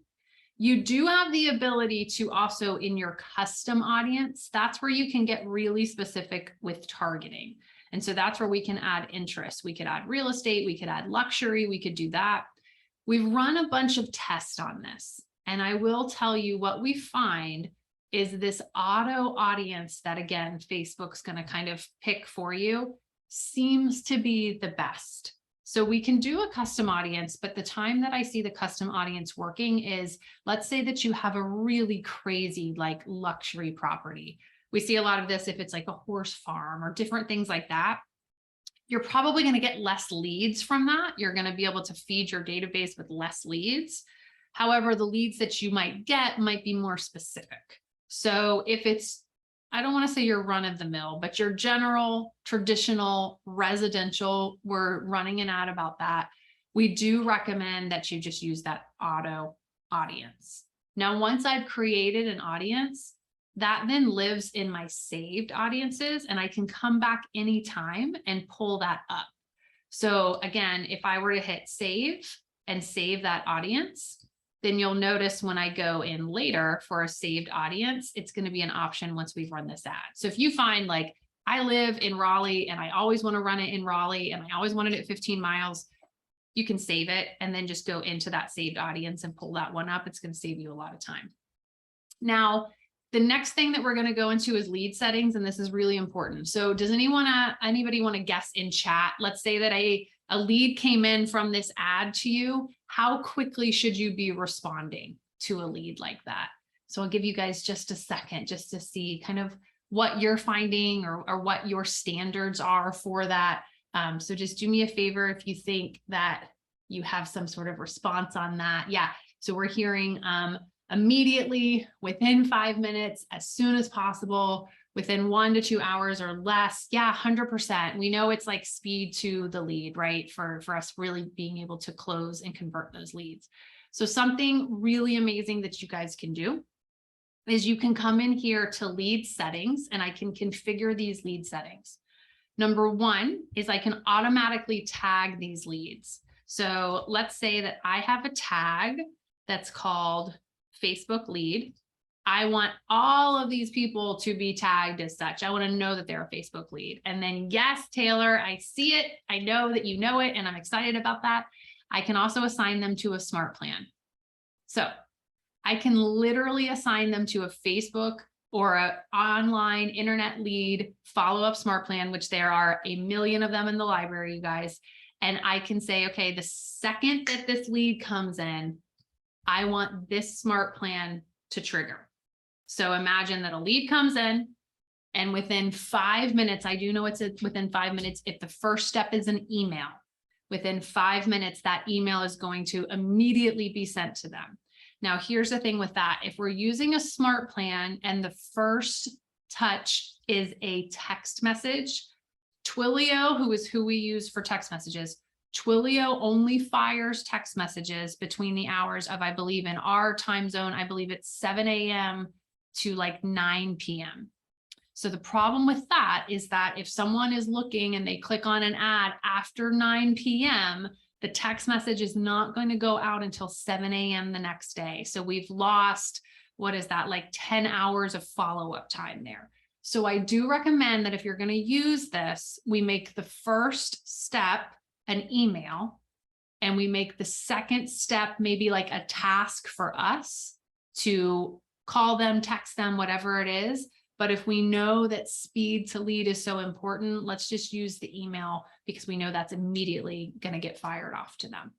Speaker 1: You do have the ability to also in your custom audience, that's where you can get really specific with targeting. And so that's where we can add interest. We could add real estate, we could add luxury, we could do that. We've run a bunch of tests on this. And I will tell you what we find is this auto audience that again, Facebook's going to kind of pick for you seems to be the best. So we can do a custom audience, but the time that I see the custom audience working is, let's say that you have a really crazy like luxury property. We see a lot of this if it's like a horse farm or different things like that. You're probably going to get less leads from that. You're going to be able to feed your database with less leads. However, the leads that you might get might be more specific. So if it's, I don't want to say your run of the mill, but your general traditional residential, we're running an ad about that. We do recommend that you just use that auto audience. Now, once I've created an audience, that then lives in my saved audiences and I can come back anytime and pull that up. So again, if I were to hit save and save that audience, then you'll notice when I go in later for a saved audience, it's going to be an option once we've run this ad. So if you find like, I live in Raleigh and I always want to run it in Raleigh and I always wanted it 15 miles, you can save it and then just go into that saved audience and pull that one up. It's going to save you a lot of time. Now, the next thing that we're going to go into is lead settings, and this is really important. So does anybody want to guess in chat? Let's say that a lead came in from this ad to you. How quickly should you be responding to a lead like that? So I'll give you guys just a second just to see kind of what you're finding or what your standards are for that. So just do me a favor if you think that you have some sort of response on that. Yeah, so we're hearing immediately, within 5 minutes, as soon as possible, within 1 to 2 hours or less. Yeah, 100%. We know it's like speed to the lead, right? For us really being able to close and convert those leads. So something really amazing that you guys can do is you can come in here to lead settings, and I can configure these lead settings. Number one is I can automatically tag these leads. So let's say that I have a tag that's called Facebook lead. I want all of these people to be tagged as such. I want to know that they're a Facebook lead. And then, yes, Taylor, I see it. I know that you know it, and I'm excited about that. I can also assign them to a smart plan. So I can literally assign them to a Facebook or an online internet lead follow-up smart plan, which there are a million of them in the library, you guys. And I can say, okay, the second that this lead comes in, I want this smart plan to trigger. So imagine that a lead comes in, and within 5 minutes, I do know it's within 5 minutes, if the first step is an email, within 5 minutes, that email is going to immediately be sent to them. Now, here's the thing with that. If we're using a smart plan and the first touch is a text message, Twilio, who we use for text messages, Twilio only fires text messages between the hours of, I believe in our time zone, I believe it's 7 a.m. to like 9 p.m. So the problem with that is that if someone is looking and they click on an ad after 9 p.m., the text message is not going to go out until 7 a.m. the next day. So we've lost, what is that, like 10 hours of follow-up time there. So I do recommend that if you're going to use this, we make the first step an email, and we make the second step maybe like a task for us to call them, text them, whatever it is. But if we know that speed to lead is so important, let's just use the email, because we know that's immediately going to get fired off to them.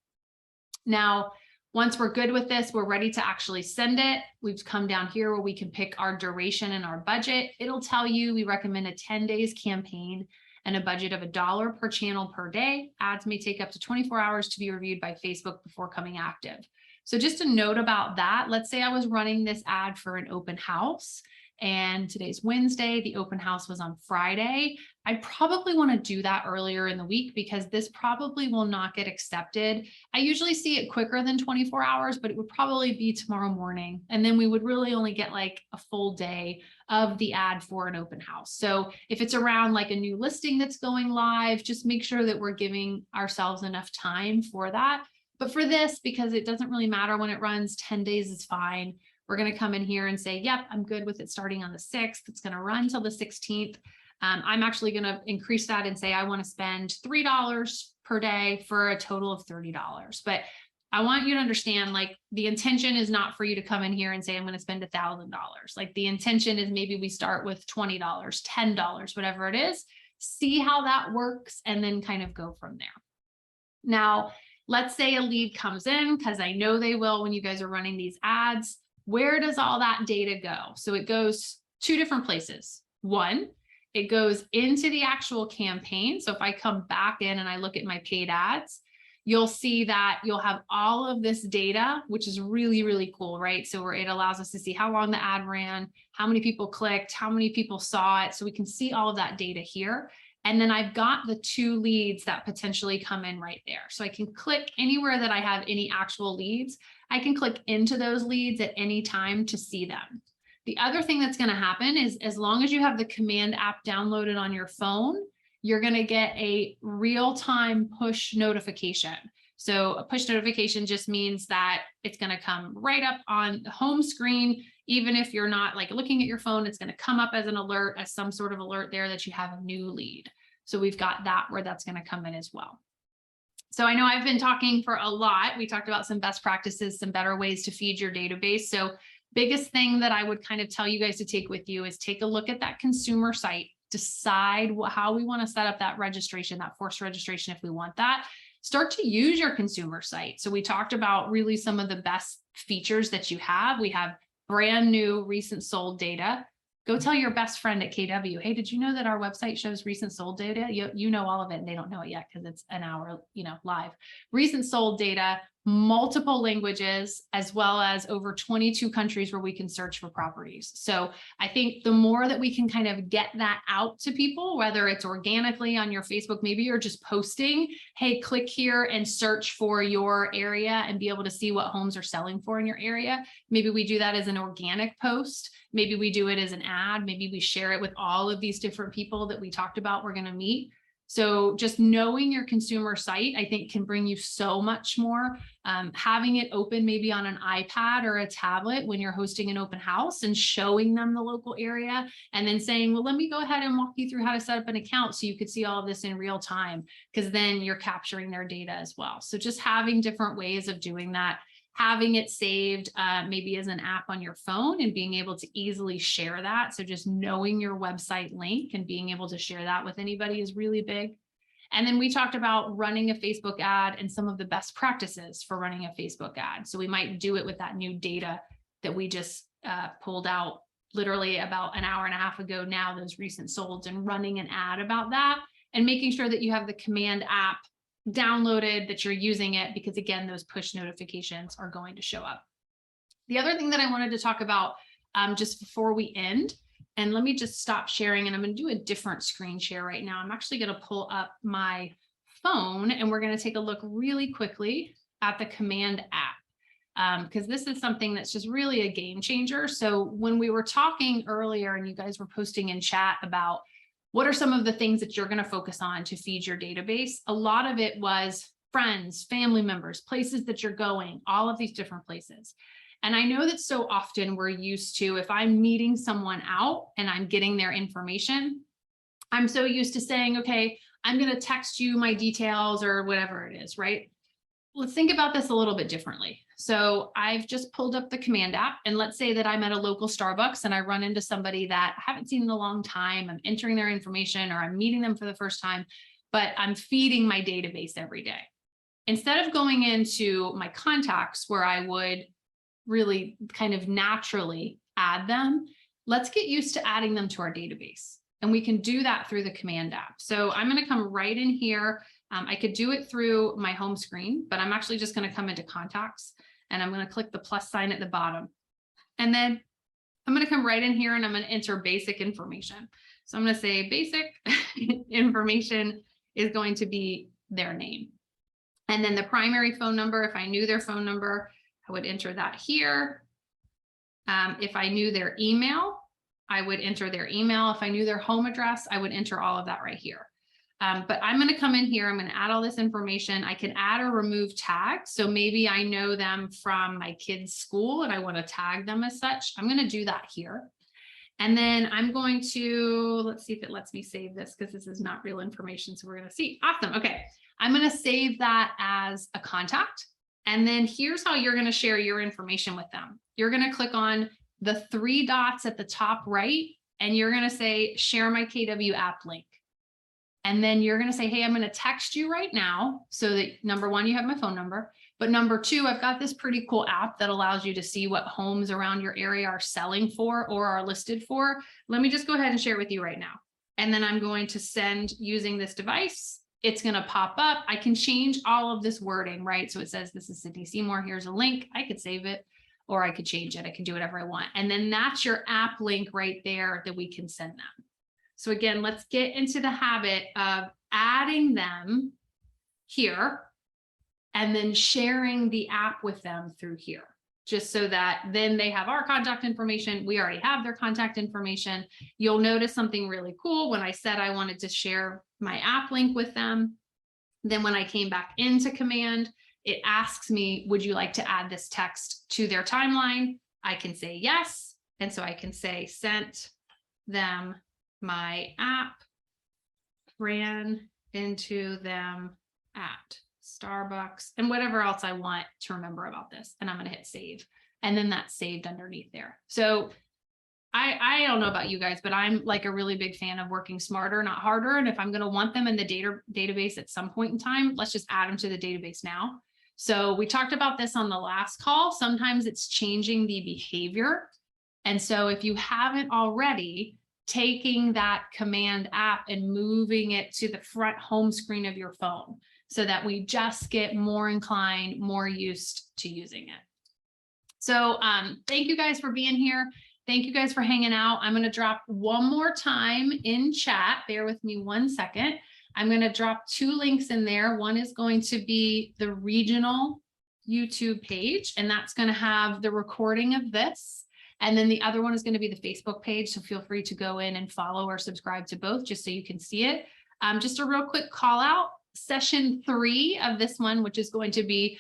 Speaker 1: Now, once we're good with this, we're ready to actually send it. We've come down here where we can pick our duration and our budget. It'll tell you we recommend a 10 days campaign and a budget of $1 per channel per day. Ads may take up to 24 hours to be reviewed by Facebook before coming active. So just a note about that. Let's say I was running this ad for an open house, and today's Wednesday, the open house was on Friday. I probably want to do that earlier in the week, because this probably will not get accepted. I usually see it quicker than 24 hours, but it would probably be tomorrow morning. And then we would really only get like a full day of the ad for an open house. So if it's around like a new listing that's going live, just make sure that we're giving ourselves enough time for that. But for this, because it doesn't really matter when it runs, 10 days is fine. We're going to come in here and say, yep, I'm good with it starting on the 6th. It's going to run till the 16th. I'm actually going to increase that and say I want to spend $3 per day for a total of $30. But I want you to understand, like, the intention is not for you to come in here and say, I'm going to spend $1,000. Like, the intention is maybe we start with $20, $10, whatever it is, see how that works, and then kind of go from there. Now, let's say a lead comes in, because I know they will when you guys are running these ads. Where does all that data go? So it goes 2 different places. One, it goes into the actual campaign. So if I come back in and I look at my paid ads, you'll see that you'll have all of this data, which is really, really cool, right? So it allows us to see how long the ad ran, how many people clicked, how many people saw it. So we can see all of that data here. And then I've got the 2 leads that potentially come in right there. So I can click anywhere that I have any actual leads. I can click into those leads at any time to see them. The other thing that's going to happen is, as long as you have the Command app downloaded on your phone, you're going to get a real-time push notification. So a push notification just means that it's going to come right up on the home screen. Even if you're not like looking at your phone, it's going to come up as an alert, as some sort of alert there that you have a new lead. So we've got that where that's going to come in as well. So I know I've been talking for a lot. We talked about some best practices, some better ways to feed your database. So biggest thing that I would kind of tell you guys to take with you is take a look at that consumer site, decide how we want to set up that registration, that forced registration if we want that. Start to use your consumer site. So we talked about really some of the best features that you have. We have brand new recent sold data. Go tell your best friend at KW, hey, did you know that our website shows recent sold data? You know all of it, and they don't know it yet because it's an hour, live. Recent sold data, multiple languages, as well as over 22 countries where we can search for properties. So I think the more that we can kind of get that out to people, whether it's organically on your Facebook, maybe you're just posting, hey, click here and search for your area and be able to see what homes are selling for in your area. Maybe we do that as an organic post. Maybe we do it as an ad. Maybe we share it with all of these different people that we talked about we're going to meet. So just knowing your consumer site, I think, can bring you so much more. Having it open maybe on an iPad or a tablet when you're hosting an open house and showing them the local area, and then saying, well, let me go ahead and walk you through how to set up an account so you could see all of this in real time, because then you're capturing their data as well. So just having different ways of doing that, having it saved maybe as an app on your phone and being able to easily share that. So just knowing your website link and being able to share that with anybody is really big. And then we talked about running a Facebook ad and some of the best practices for running a Facebook ad. So we might do it with that new data that we just pulled out literally about an hour and a half ago now, those recent solds, and running an ad about that and making sure that you have the Command app downloaded, that you're using it, because again, those push notifications are going to show up. The other thing that I wanted to talk about just before we end, and let me just stop sharing and I'm going to do a different screen share right now. I'm actually going to pull up my phone and we're going to take a look really quickly at the Command app, because this is something that's just really a game changer. So when we were talking earlier and you guys were posting in chat about what are some of the things that you're going to focus on to feed your database, a lot of it was friends, family members, places that you're going, all of these different places. And I know that so often we're used to, if I'm meeting someone out and I'm getting their information, I'm so used to saying, okay, I'm going to text you my details or whatever it is, right? Let's think about this a little bit differently. So I've just pulled up the Command app, and let's say that I'm at a local Starbucks and I run into somebody that I haven't seen in a long time. I'm entering their information or I'm meeting them for the first time, but I'm feeding my database every day. Instead of going into my contacts where I would really kind of naturally add them, let's get used to adding them to our database. And we can do that through the Command app. So I'm going to come right in here. I could do it through my home screen, but I'm actually just going to come into contacts and I'm going to click the plus sign at the bottom. And then I'm going to come right in here and I'm going to enter basic information. So I'm going to say basic information is going to be their name. And then the primary phone number, if I knew their phone number, I would enter that here. If I knew their email, I would enter their email. If I knew their home address, I would enter all of that right here. But I'm going to come in here. I'm going to add all this information. I can add or remove tags. So maybe I know them from my kids' school and I want to tag them as such. I'm going to do that here. And then I'm going to, let's see if it lets me save this because this is not real information. So we're going to see. Awesome. Okay. I'm going to save that as a contact. And then here's how you're going to share your information with them. You're going to click on the 3 dots at the top right, and you're going to say, share my KW app link. And then you're going to say, hey, I'm going to text you right now so that number 1, you have my phone number. But number 2, I've got this pretty cool app that allows you to see what homes around your area are selling for or are listed for. Let me just go ahead and share it with you right now. And then I'm going to send using this device. It's going to pop up. I can change all of this wording, right? So it says, this is Sydney Seymour. Here's a link. I could save it or I could change it. I can do whatever I want. And then that's your app link right there that we can send them. So again, let's get into the habit of adding them here and then sharing the app with them through here, just so that then they have our contact information. We already have their contact information. You'll notice something really cool. When I said I wanted to share my app link with them, then when I came back into Command, it asks me, would you like to add this text to their timeline? I can say yes. And so I can say, sent them my app, ran into them at Starbucks, and whatever else I want to remember about this. And I'm going to hit save. And then that's saved underneath there. So I don't know about you guys, but I'm like a really big fan of working smarter, not harder. And if I'm going to want them in the database at some point in time, let's just add them to the database now. So we talked about this on the last call. Sometimes it's changing the behavior. And so if you haven't already, taking that command app and moving it to the front home screen of your phone so that we just get more inclined, more used to using it. So thank you guys for being here. Thank you guys for hanging out. I'm going to drop one more time in chat. Bear with me 1 second. I'm going to drop 2 links in there. One is going to be the regional YouTube page, and that's going to have the recording of this. And then the other one is going to be the Facebook page. So feel free to go in and follow or subscribe to both just so you can see it. Just a real quick call out. Session 3 of this one, which is going to be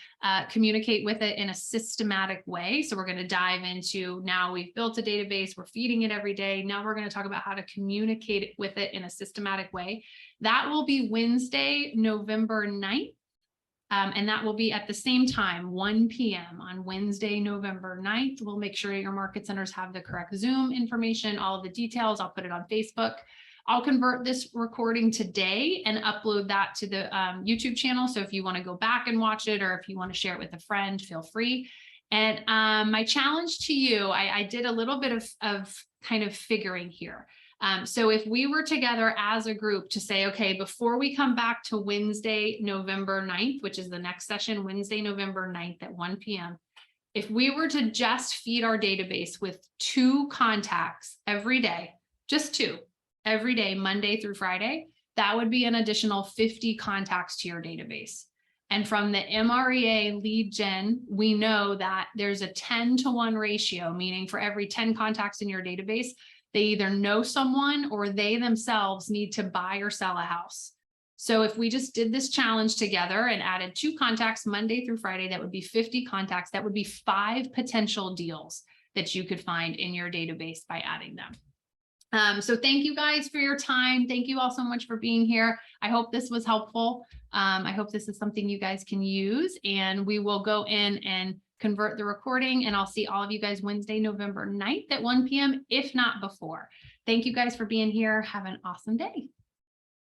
Speaker 1: communicate with it in a systematic way. So we're going to dive into, now we've built a database, we're feeding it every day. Now we're going to talk about how to communicate with it in a systematic way. That will be Wednesday, November 9th. And that will be at the same time, 1 p.m. on Wednesday, November 9th. We'll make sure your market centers have the correct Zoom information, all of the details. I'll put it on Facebook. I'll convert this recording today and upload that to the YouTube channel. So if you want to go back and watch it, or if you want to share it with a friend, feel free. And my challenge to you, I did a little bit of kind of figuring here. So if we were together as a group to say, okay, before we come back to Wednesday, November 9th, which is the next session, Wednesday, November 9th at 1 p.m., if we were to just feed our database with 2 contacts every day, just 2, every day, Monday through Friday, that would be an additional 50 contacts to your database. And from the MREA lead gen, we know that there's a 10-to-1 ratio, meaning for every 10 contacts in your database, they either know someone or they themselves need to buy or sell a house. So if we just did this challenge together and added 2 contacts Monday through Friday, that would be 50 contacts. That would be 5 potential deals that you could find in your database by adding them. So thank you guys for your time. Thank you all so much for being here. I hope this was helpful. I hope this is something you guys can use, and we will go in and convert the recording, and I'll see all of you guys Wednesday, November 9th at 1 p.m., if not before. Thank you guys for being here. Have an awesome day.